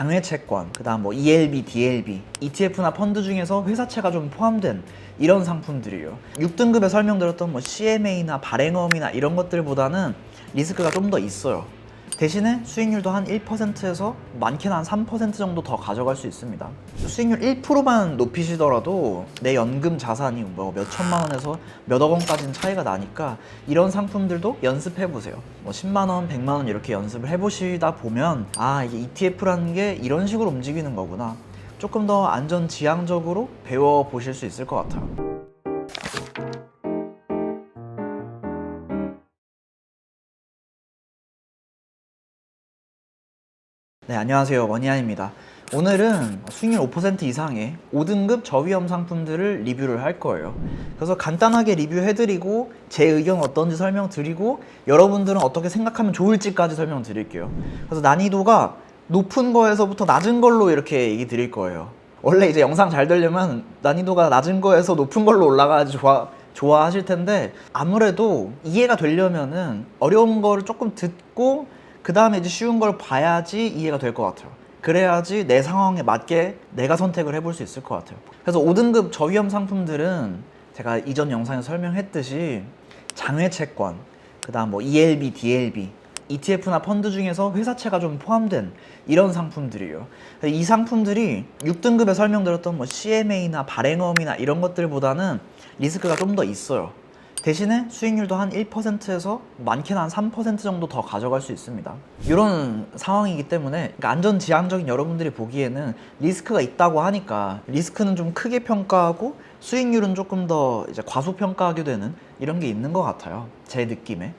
장외 채권, 그다음 뭐 ELB, DLB, ETF나 펀드 중에서 회사채가 좀 포함된 이런 상품들이에요. 6등급에 설명드렸던 뭐 CMA나 발행어음이나 이런 것들보다는 리스크가 좀 더 있어요. 대신에 수익률도 한 1%에서 많게는 한 3% 정도 더 가져갈 수 있습니다. 수익률 1%만 높이시더라도 내 연금 자산이 뭐 몇 천만 원에서 몇억 원까지는 차이가 나니까 이런 상품들도 연습해 보세요. 뭐 10만 원, 100만 원 이렇게 연습을 해보시다 보면 아, 이게 ETF라는 게 이런 식으로 움직이는 거구나. 조금 더 안전지향적으로 배워보실 수 있을 것 같아요. 네, 안녕하세요. 원희안입니다. 오늘은 수익률 5% 이상의 5등급 저위험 상품들을 리뷰를 할 거예요. 그래서 간단하게 리뷰해드리고 제 의견 어떤지 설명드리고 여러분들은 어떻게 생각하면 좋을지까지 설명드릴게요. 그래서 난이도가 높은 거에서부터 낮은 걸로 이렇게 얘기 드릴 거예요. 원래 이제 영상 잘 되려면 난이도가 낮은 거에서 높은 걸로 올라가야지 좋아하실 텐데 아무래도 이해가 되려면은 어려운 거를 조금 듣고 그 다음에 이제 쉬운 걸 봐야지 이해가 될 것 같아요. 그래야지 내 상황에 맞게 내가 선택을 해볼 수 있을 것 같아요. 그래서 5등급 저위험 상품들은 제가 이전 영상에 설명했듯이 장외 채권, 그 다음 뭐 ELB, DLB, ETF나 펀드 중에서 회사채가 좀 포함된 이런 상품들이에요. 이 상품들이 6등급에 설명드렸던 뭐 CMA나 발행어음이나 이런 것들보다는 리스크가 좀 더 있어요. 대신에 수익률도 한 1%에서 많게는 한 3% 정도 더 가져갈 수 있습니다. 이런 상황이기 때문에 그러니까 안전지향적인 여러분들이 보기에는 리스크가 있다고 하니까 리스크는 좀 크게 평가하고 수익률은 조금 더 이제 과소평가하게 되는 이런 게 있는 것 같아요. 제 느낌에.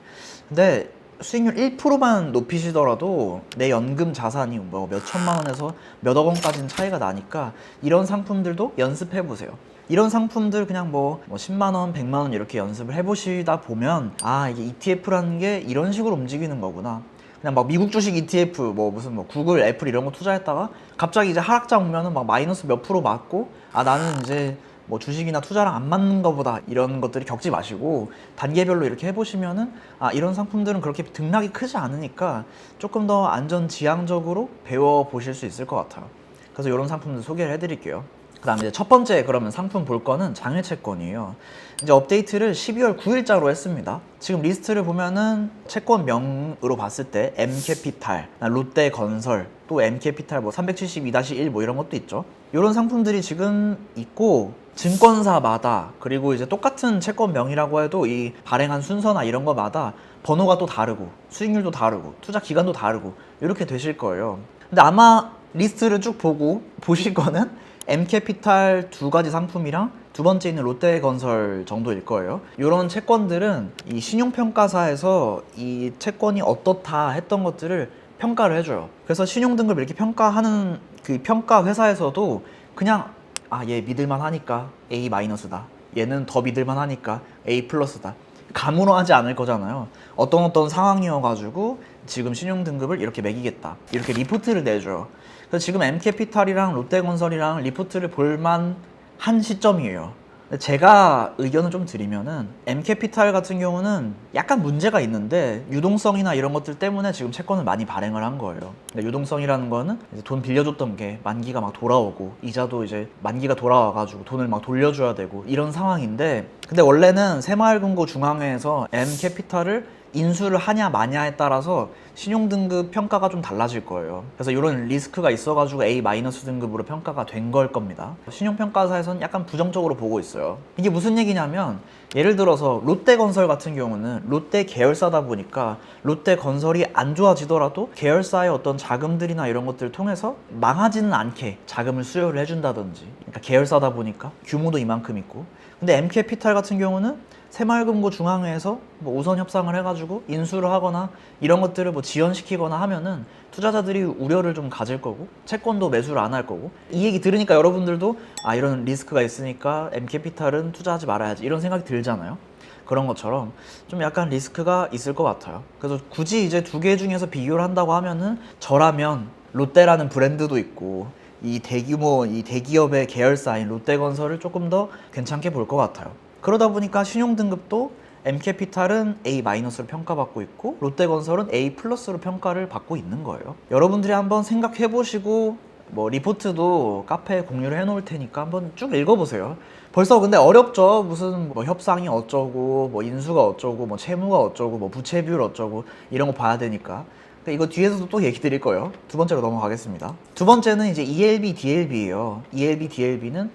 근데 수익률 1%만 높이시더라도 내 연금 자산이 뭐 몇 천만 원에서 몇억 원까지는 차이가 나니까 이런 상품들도 연습해 보세요. 이런 상품들 그냥 뭐 10만 원, 100만 원 이렇게 연습을 해보시다 보면 아, 이게 ETF라는 게 이런 식으로 움직이는 거구나. 그냥 막 미국 주식 ETF 뭐 무슨 뭐 구글, 애플 이런 거 투자했다가 갑자기 이제 하락장 오면은 막 마이너스 몇 프로 맞고 아, 나는 이제 뭐 주식이나 투자랑 안 맞는 거보다 이런 것들이 겪지 마시고 단계별로 이렇게 해보시면은 아, 이런 상품들은 그렇게 등락이 크지 않으니까 조금 더 안전지향적으로 배워보실 수 있을 것 같아요. 그래서 이런 상품들 소개를 해드릴게요. 그 다음에 이제 첫 번째 그러면 상품 볼 거는 장외 채권이에요. 이제 업데이트를 12월 9일자로 했습니다. 지금 리스트를 보면은 채권명으로 봤을 때 M캐피탈, 롯데건설, 또 M캐피탈 뭐 372-1 뭐 이런 것도 있죠. 이런 상품들이 지금 있고 증권사마다 그리고 이제 똑같은 채권명이라고 해도 이 발행한 순서나 이런 거마다 번호가 또 다르고 수익률도 다르고 투자 기간도 다르고 이렇게 되실 거예요. 근데 아마 리스트를 쭉 보고 보실 거는 M캐피탈 두 가지 상품이랑 두 번째 있는 롯데건설 정도일 거예요. 이런 채권들은 이 신용평가사에서 이 채권이 어떻다 했던 것들을 평가를 해줘요. 그래서 신용등급 이렇게 평가하는 그 평가 회사에서도 그냥 아, 얘 믿을만 하니까 A-다. 얘는 더 믿을만 하니까 A+다. 가물어하지 않을 거잖아요. 어떤 상황이어가지고 지금 신용등급을 이렇게 매기겠다. 이렇게 리포트를 내줘요. 그래서 지금 M캐피탈이랑 롯데건설이랑 리포트를 볼만 한 시점이에요. 제가 의견을 좀 드리면은 M캐피탈 같은 경우는 약간 문제가 있는데 유동성이나 이런 것들 때문에 지금 채권을 많이 발행을 한 거예요. 유동성이라는 거는 이제 돈 빌려줬던 게 만기가 막 돌아오고 이자도 이제 만기가 돌아와가지고 돈을 막 돌려줘야 되고 이런 상황인데 근데 원래는 새마을금고 중앙회에서 M캐피탈을 인수를 하냐 마냐에 따라서 신용등급 평가가 좀 달라질 거예요. 그래서 이런 리스크가 있어가지고 A- 등급으로 평가가 된 걸 겁니다. 신용평가사에서는 약간 부정적으로 보고 있어요. 이게 무슨 얘기냐면 예를 들어서 롯데건설 같은 경우는 롯데 계열사다 보니까 롯데건설이 안 좋아지더라도 계열사의 어떤 자금들이나 이런 것들을 통해서 망하지는 않게 자금을 수요를 해준다든지 그러니까 계열사다 보니까 규모도 이만큼 있고 근데 M캐피탈 같은 경우는 새마을금고 중앙회에서 뭐 우선 협상을 해가지고 인수를 하거나 이런 것들을 뭐 지연시키거나 하면은 투자자들이 우려를 좀 가질 거고 채권도 매수를 안 할 거고 이 얘기 들으니까 여러분들도 아 이런 리스크가 있으니까 M캐피탈은 투자하지 말아야지 이런 생각이 들잖아요. 그런 것처럼 좀 약간 리스크가 있을 것 같아요. 그래서 굳이 이제 두 개 중에서 비교를 한다고 하면은 저라면 롯데라는 브랜드도 있고 이 대규모 이 대기업의 계열사인 롯데건설을 조금 더 괜찮게 볼 것 같아요. 그러다 보니까 신용등급도 M캐피탈은 A-로 평가받고 있고 롯데건설은 A+로 평가를 받고 있는 거예요. 여러분들이 한번 생각해 보시고 뭐 리포트도 카페에 공유를 해 놓을 테니까 한번 쭉 읽어보세요. 벌써 근데 어렵죠. 무슨 뭐 협상이 어쩌고 뭐 인수가 어쩌고 뭐 채무가 어쩌고 뭐 부채 비율 어쩌고 이런 거 봐야 되니까. 이거 뒤에서도 또 얘기 드릴 거예요. 두 번째로 넘어가겠습니다. 두 번째는 이제 ELB, DLB예요. ELB, DLB는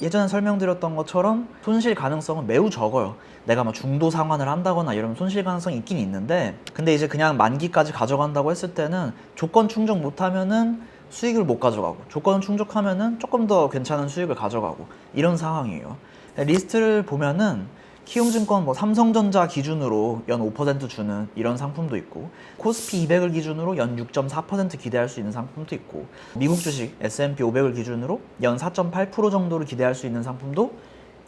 예전에 설명드렸던 것처럼 손실 가능성은 매우 적어요. 내가 막 중도 상환을 한다거나 이러면 손실 가능성이 있긴 있는데, 근데 이제 그냥 만기까지 가져간다고 했을 때는 조건 충족 못하면은 수익을 못 가져가고, 조건 충족하면은 조금 더 괜찮은 수익을 가져가고 이런 상황이에요. 리스트를 보면은 키움증권 뭐 삼성전자 기준으로 연 5% 주는 이런 상품도 있고, 코스피 200을 기준으로 연 6.4% 기대할 수 있는 상품도 있고, 미국 주식 S&P 500을 기준으로 연 4.8% 정도를 기대할 수 있는 상품도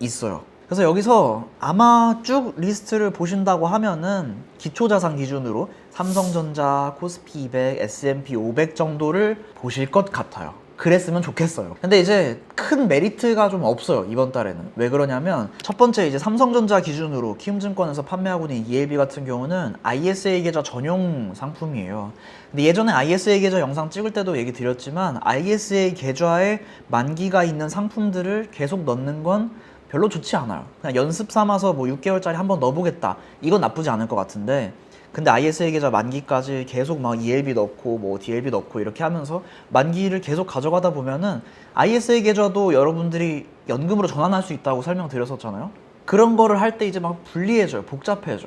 있어요. 그래서 여기서 아마 쭉 리스트를 보신다고 하면은 기초자산 기준으로 삼성전자, 코스피 200, S&P 500 정도를 보실 것 같아요. 그랬으면 좋겠어요. 근데 이제 큰 메리트가 좀 없어요, 이번 달에는. 왜 그러냐면 첫 번째, 이제 삼성전자 기준으로 키움증권에서 판매하고 있는 ELB 같은 경우는 ISA 계좌 전용 상품이에요. 근데 예전에 ISA 계좌 영상 찍을 때도 얘기 드렸지만 ISA 계좌에 만기가 있는 상품들을 계속 넣는 건 별로 좋지 않아요. 그냥 연습 삼아서 뭐 6개월짜리 한번 넣어보겠다, 이건 나쁘지 않을 것 같은데, 근데 ISA 계좌 만기까지 계속 막 ELB 넣고 뭐 DLB 넣고 이렇게 하면서 만기를 계속 가져가다 보면은 ISA 계좌도 여러분들이 연금으로 전환할 수 있다고 설명드렸었잖아요. 그런 거를 할 때 이제 막 불리해져요. 복잡해져.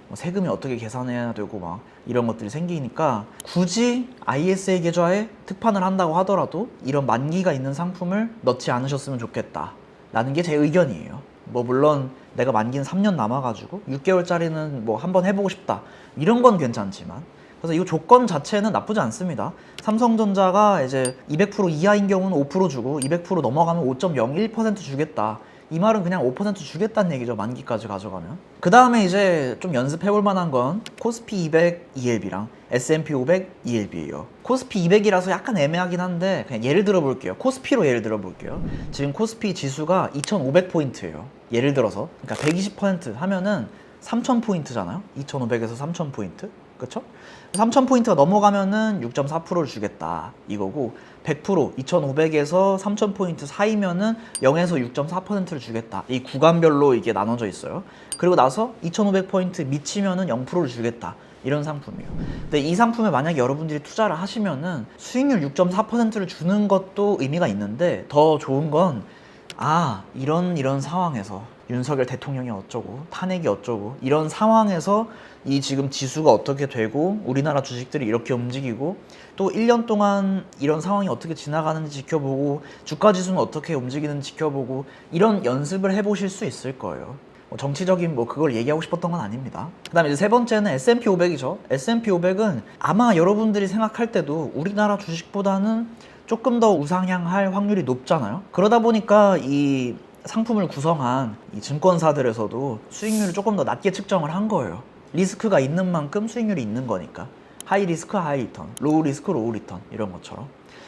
뭐 세금이 어떻게 계산해야 되고 막 이런 것들이 생기니까 굳이 ISA 계좌에 특판을 한다고 하더라도 이런 만기가 있는 상품을 넣지 않으셨으면 좋겠다 라는 게 제 의견이에요. 뭐 물론 내가 만기는 3년 남아가지고 6개월짜리는 뭐 한번 해보고 싶다 이런 건 괜찮지만, 그래서 이 조건 자체는 나쁘지 않습니다. 삼성전자가 이제 200% 이하인 경우는 5% 주고 200% 넘어가면 5.01% 주겠다, 이 말은 그냥 5% 주겠다는 얘기죠, 만기까지 가져가면. 그 다음에 이제 좀 연습해볼 만한 건 코스피 200 ELB랑 S&P 500 ELB예요. 코스피 200이라서 약간 애매하긴 한데 그냥 예를 들어 볼게요. 코스피로 예를 들어 볼게요. 지금 코스피 지수가 2500포인트예요. 예를 들어서 그러니까 120% 하면은 3000포인트잖아요. 2500에서 3000포인트. 그쵸? 3000포인트가 넘어가면은 6.4%를 주겠다 이거고, 100% 2500에서 3000포인트 사이면은 0에서 6.4%를 주겠다, 이 구간별로 이게 나눠져 있어요. 그리고 나서 2500포인트 미치면은 0%를 주겠다, 이런 상품이에요. 근데 이 상품에 만약에 여러분들이 투자를 하시면은 수익률 6.4%를 주는 것도 의미가 있는데, 더 좋은 건 이런 상황에서 윤석열 대통령이 어쩌고 탄핵이 어쩌고 이런 상황에서 이 지금 지수가 어떻게 되고 우리나라 주식들이 이렇게 움직이고 또 1년 동안 이런 상황이 어떻게 지나가는지 지켜보고 주가 지수는 어떻게 움직이는지 지켜보고 이런 연습을 해보실 수 있을 거예요. 정치적인 뭐 그걸 얘기하고 싶었던 건 아닙니다. 그 다음에 이제 세 번째는 S&P 500이죠. S&P 500은 아마 여러분들이 생각할 때도 우리나라 주식보다는 조금 더 우상향할 확률이 높잖아요. 그러다 보니까 이 상품을 구성한 이 증권사들에서도 수익률을 조금 더 낮게 측정을 한 거예요. 리스크가 있는 만큼 수익률이 있는 거니까. 하이 리스크 하이 리턴, 로우 리스크 로우 리턴 이런 것처럼.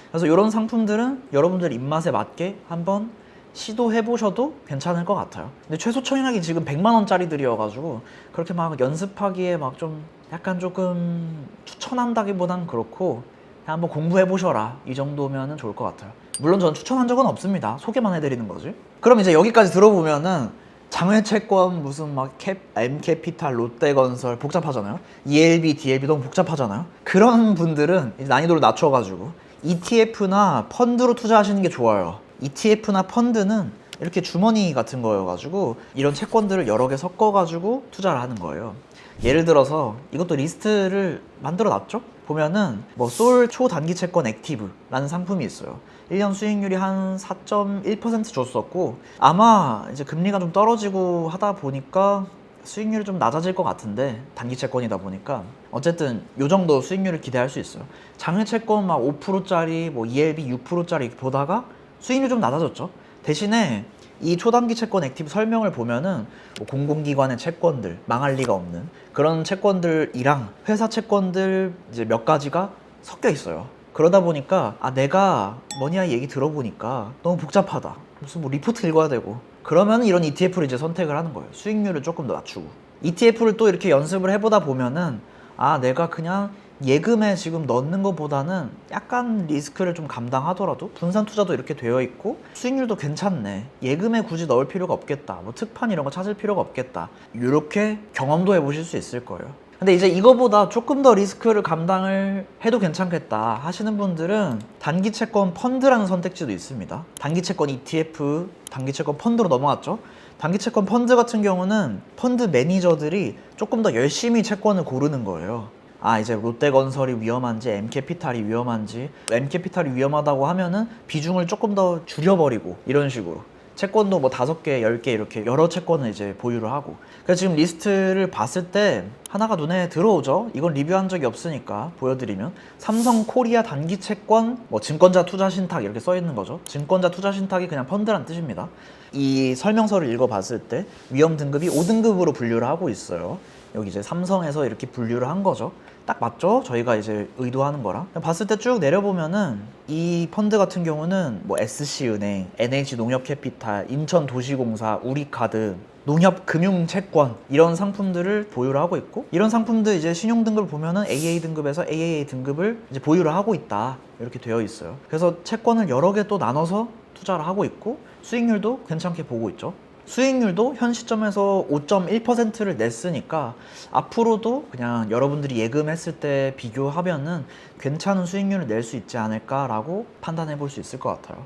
그래서 이런 상품들은 여러분들 입맛에 맞게 한번 시도해 보셔도 괜찮을 것 같아요. 근데 최소 청약이 지금 100만 원짜리들이어가지고 그렇게 막 연습하기에 막 좀 약간 조금 추천한다기보단 그렇고, 그냥 한번 공부해 보셔라 이 정도면은 좋을 것 같아요. 물론 저는 추천한 적은 없습니다. 소개만 해드리는 거지. 그럼 이제 여기까지 들어보면은 장외채권 무슨 막 M캐피탈, 롯데건설 복잡하잖아요. ELB, DLB 너무 복잡하잖아요. 그런 분들은 이제 난이도를 낮춰가지고 ETF나 펀드로 투자하시는 게 좋아요. ETF나 펀드는 이렇게 주머니 같은 거여가지고 이런 채권들을 여러 개 섞어가지고 투자를 하는 거예요. 예를 들어서 이것도 리스트를 만들어 놨죠? 보면은 뭐 솔 초단기 채권 액티브라는 상품이 있어요. 1년 수익률이 한 4.1% 줬었고, 아마 이제 금리가 좀 떨어지고 하다 보니까 수익률이 좀 낮아질 것 같은데, 단기 채권이다 보니까 어쨌든 요 정도 수익률을 기대할 수 있어요. 장외 채권 막 5%짜리 뭐 ELB 6%짜리 보다가 수익률이 좀 낮아졌죠. 대신에 이 초단기 채권 액티브 설명을 보면은 뭐 공공기관의 채권들, 망할 리가 없는 그런 채권들이랑 회사 채권들 이제 몇 가지가 섞여 있어요. 그러다 보니까 내가 뭐냐 얘기 들어보니까 너무 복잡하다, 무슨 뭐 리포트 읽어야 되고, 그러면 이런 ETF를 이제 선택을 하는 거예요. 수익률을 조금 더 낮추고. ETF를 또 이렇게 연습을 해보다 보면은 아, 내가 그냥 예금에 지금 넣는 것보다는 약간 리스크를 좀 감당하더라도 분산 투자도 이렇게 되어 있고 수익률도 괜찮네, 예금에 굳이 넣을 필요가 없겠다, 뭐 특판 이런 거 찾을 필요가 없겠다, 이렇게 경험도 해보실 수 있을 거예요. 근데 이제 이거보다 조금 더 리스크를 감당을 해도 괜찮겠다 하시는 분들은 단기 채권 펀드라는 선택지도 있습니다. 단기 채권 ETF, 단기 채권 펀드로 넘어갔죠. 단기 채권 펀드 같은 경우는 펀드 매니저들이 조금 더 열심히 채권을 고르는 거예요. 아, 이제 롯데건설이 위험한지 M캐피탈이 위험한지, M캐피탈이 위험하다고 하면은 비중을 조금 더 줄여버리고 이런 식으로 채권도 뭐 5개, 10개 이렇게 여러 채권을 이제 보유를 하고. 그래서 지금 리스트를 봤을 때 하나가 눈에 들어오죠. 이건 리뷰한 적이 없으니까 보여드리면 삼성코리아 단기 채권 뭐 증권자 투자 신탁 이렇게 써 있는 거죠. 증권자 투자 신탁이 그냥 펀드란 뜻입니다. 이 설명서를 읽어봤을 때 위험 등급이 5등급으로 분류를 하고 있어요. 여기 이제 삼성에서 이렇게 분류를 한 거죠. 딱 맞죠? 저희가 이제 의도하는 거랑. 봤을 때 쭉 내려보면은 이 펀드 같은 경우는 뭐 SC은행, NH농협캐피탈, 인천도시공사, 우리카드, 농협금융채권 이런 상품들을 보유를 하고 있고, 이런 상품들 이제 신용등급을 보면은 AA 등급에서 AAA 등급을 이제 보유를 하고 있다 이렇게 되어 있어요. 그래서 채권을 여러 개 또 나눠서 투자를 하고 있고 수익률도 괜찮게 보고 있죠. 수익률도 현 시점에서 5.1%를 냈으니까 앞으로도 그냥 여러분들이 예금했을 때 비교하면은 괜찮은 수익률을 낼 수 있지 않을까라고 판단해 볼 수 있을 것 같아요.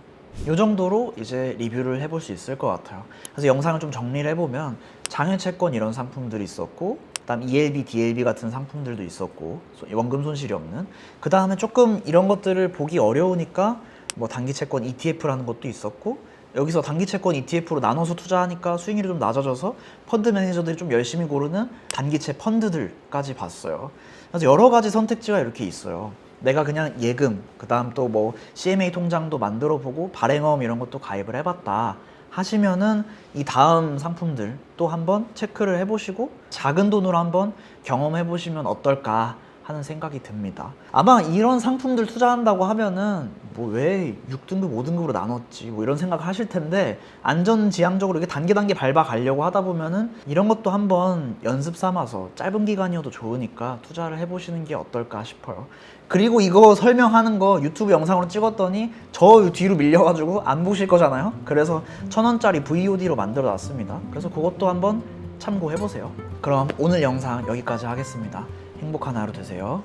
이 정도로 이제 리뷰를 해볼 수 있을 것 같아요. 그래서 영상을 좀 정리를 해보면 장외채권 이런 상품들이 있었고, 그다음 ELB, DLB 같은 상품들도 있었고, 원금 손실이 없는, 그 다음에 조금 이런 것들을 보기 어려우니까 뭐 단기채권 ETF라는 것도 있었고, 여기서 단기채권 ETF로 나눠서 투자하니까 수익률이 좀 낮아져서 펀드 매니저들이 좀 열심히 고르는 단기채 펀드들까지 봤어요. 그래서 여러 가지 선택지가 이렇게 있어요. 내가 그냥 예금, 그 다음 또 뭐 CMA 통장도 만들어 보고 발행어음 이런 것도 가입을 해봤다 하시면은 이 다음 상품들 또 한번 체크를 해보시고 작은 돈으로 한번 경험해 보시면 어떨까 하는 생각이 듭니다. 아마 이런 상품들 투자한다고 하면은 뭐 왜 6등급, 5등급으로 나눴지 뭐 이런 생각 하실 텐데, 안전지향적으로 이렇게 단계 밟아 가려고 하다 보면은 이런 것도 한번 연습 삼아서 짧은 기간이어도 좋으니까 투자를 해보시는 게 어떨까 싶어요. 그리고 이거 설명하는 거 유튜브 영상으로 찍었더니 저 뒤로 밀려가지고 안 보실 거잖아요. 그래서 1,000원짜리 VOD로 만들어 놨습니다. 그래서 그것도 한번 참고해보세요. 그럼 오늘 영상 여기까지 하겠습니다. 행복한 하루 되세요.